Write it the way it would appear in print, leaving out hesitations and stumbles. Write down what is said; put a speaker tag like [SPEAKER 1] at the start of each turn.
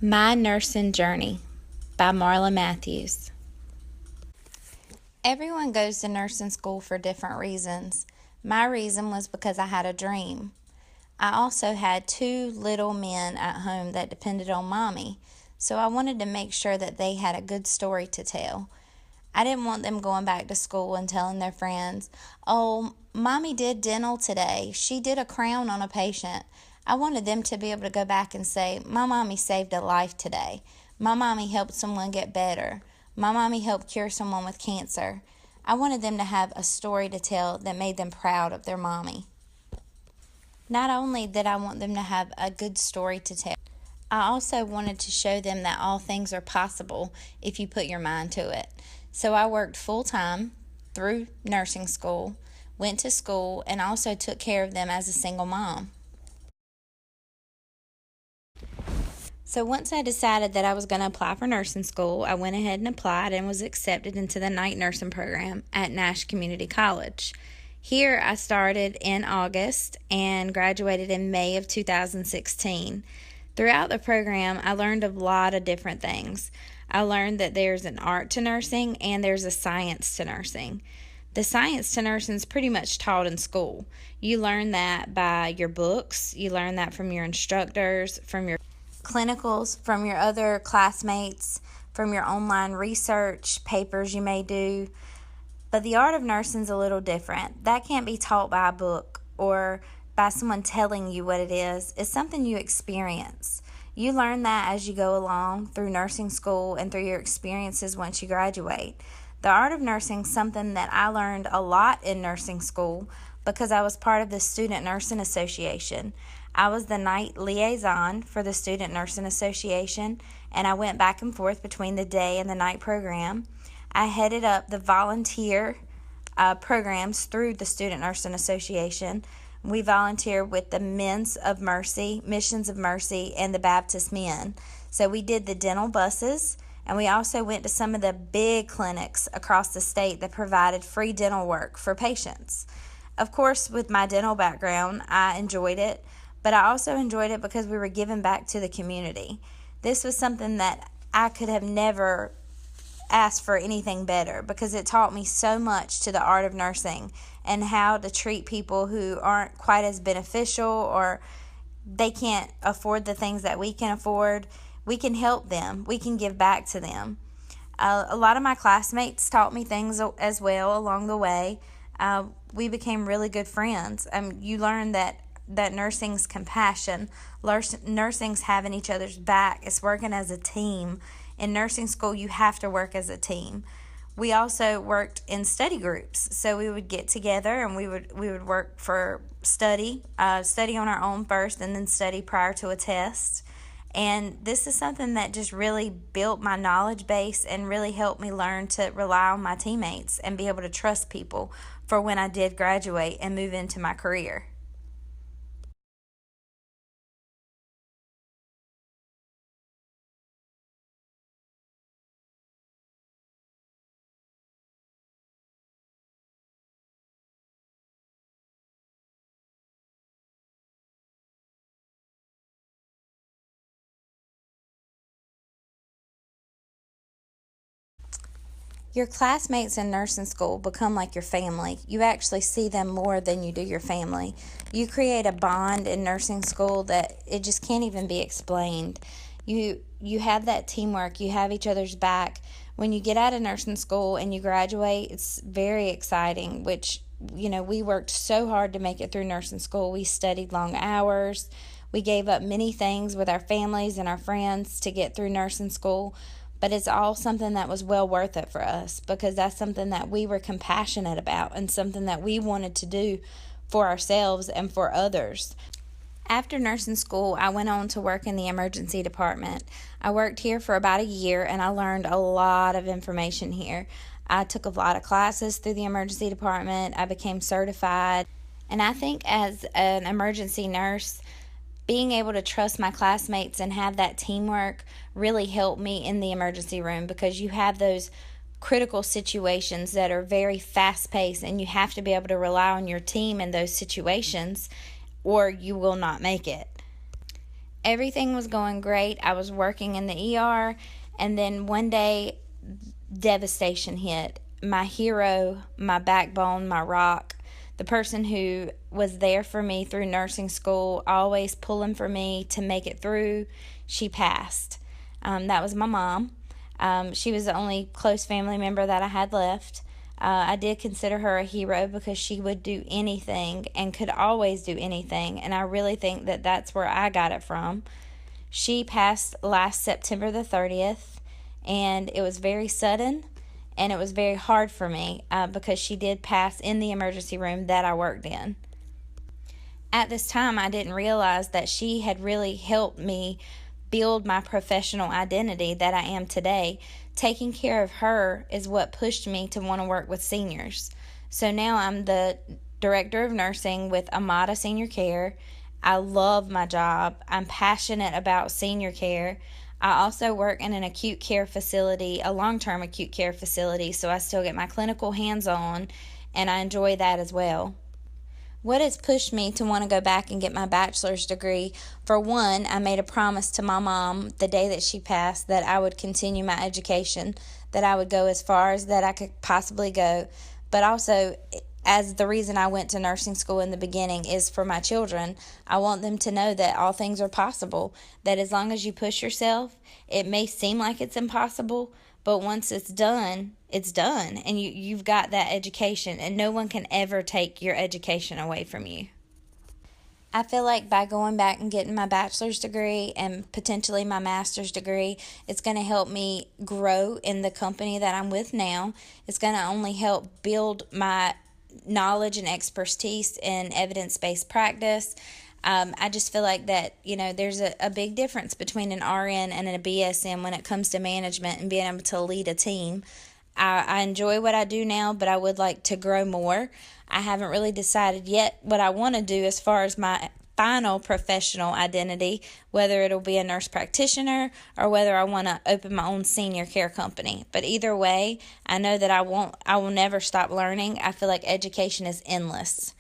[SPEAKER 1] My Nursing Journey by Marla Matthews. Everyone goes to nursing school for different reasons. My reason was because I had a dream. I also had two little men at home that depended on mommy, so I wanted to make sure that they had a good story to tell. I didn't want them going back to school and telling their friends, "Oh, mommy did dental today. She did a crown on a patient." I wanted them to be able to go back and say, "My mommy saved a life today. My mommy helped someone get better. My mommy helped cure someone with cancer." I wanted them to have a story to tell that made them proud of their mommy. Not only did I want them to have a good story to tell, I also wanted to show them that all things are possible if you put your mind to it. So I worked full-time through nursing school, went to school, and also took care of them as a single mom. So once I decided that I was going to apply for nursing school, I went ahead and applied and was accepted into the night nursing program at Nash Community College. Here I started in August and graduated in May of 2016. Throughout the program, I learned a lot of different things. I learned that there's an art to nursing and there's a science to nursing. The science to nursing is pretty much taught in school. You learn that by your books, you learn that from your instructors, from your clinicals, from your other classmates, from your online research, papers you may do. But the art of nursing is a little different. That can't be taught by a book or by someone telling you what it is. It's something you experience. You learn that as you go along through nursing school and through your experiences once you graduate. The art of nursing is something that I learned a lot in nursing school because I was part of the Student Nursing Association. I was the night liaison for the Student Nursing Association, and I went back and forth between the day and the night program. I headed up the volunteer programs through the Student Nursing Association. We volunteered with the Men's of Mercy, Missions of Mercy, and the Baptist Men. So we did the dental buses, and we also went to some of the big clinics across the state that provided free dental work for patients. Of course, with my dental background, I enjoyed it, but I also enjoyed it because we were giving back to the community. This was something that I could have never asked for anything better because it taught me so much to the art of nursing and how to treat people who aren't quite as beneficial or they can't afford the things that we can afford. We can help them. We can give back to them. A lot of my classmates taught me things as well along the way. We became really good friends. You learn that nursing's compassion, nursing's having each other's back, it's working as a team. In nursing school, you have to work as a team. We also worked in study groups, so we would get together and we would work for study on our own first, and then study prior to a test. And this is something that just really built my knowledge base and really helped me learn to rely on my teammates and be able to trust people for when I did graduate and move into my career. Your classmates in nursing school become like your family. You actually see them more than you do your family. You create a bond in nursing school that it just can't even be explained. You have that teamwork. You have each other's back. When you get out of nursing school and you graduate, it's very exciting, which, we worked so hard to make it through nursing school. We studied long hours. We gave up many things with our families and our friends to get through nursing school. But it's all something that was well worth it for us because that's something that we were compassionate about and something that we wanted to do for ourselves and for others. After nursing school, I went on to work in the emergency department. I worked here for about a year and I learned a lot of information here. I took a lot of classes through the emergency department. I became certified. And I think as an emergency nurse, being able to trust my classmates and have that teamwork really helped me in the emergency room because you have those critical situations that are very fast-paced and you have to be able to rely on your team in those situations or you will not make it. Everything was going great. I was working in the ER, and then one day, devastation hit. My hero, my backbone, my rock, the person who was there for me through nursing school, always pulling for me to make it through, she passed. That was my mom. She was the only close family member that I had left. I did consider her a hero because she would do anything and could always do anything, and I really think that that's where I got it from. She passed last September the 30th, and it was very sudden, and it was very hard for me because she did pass in the emergency room that I worked in. At this time, I didn't realize that she had really helped me build my professional identity that I am today. Taking care of her is what pushed me to want to work with seniors. So now I'm the director of nursing with Amada Senior Care. I love my job. I'm passionate about senior care. I also work in an acute care facility, a long-term acute care facility, so I still get my clinical hands-on, and I enjoy that as well. What has pushed me to want to go back and get my bachelor's degree? For one, I made a promise to my mom the day that she passed that I would continue my education, that I would go as far as that I could possibly go. But also, as the reason I went to nursing school in the beginning is for my children. I want them to know that all things are possible, that as long as you push yourself, it may seem like it's impossible, but once it's done, and you've got that education, and no one can ever take your education away from you. I feel like by going back and getting my bachelor's degree and potentially my master's degree, it's going to help me grow in the company that I'm with now. It's going to only help build my knowledge and expertise in evidence-based practice. I just feel like that, there's a big difference between an RN and a BSN when it comes to management and being able to lead a team. I enjoy what I do now, but I would like to grow more. I haven't really decided yet what I want to do as far as my final professional identity, whether it'll be a nurse practitioner or whether I want to open my own senior care company. But either way, I know that I will never stop learning. I feel like education is endless.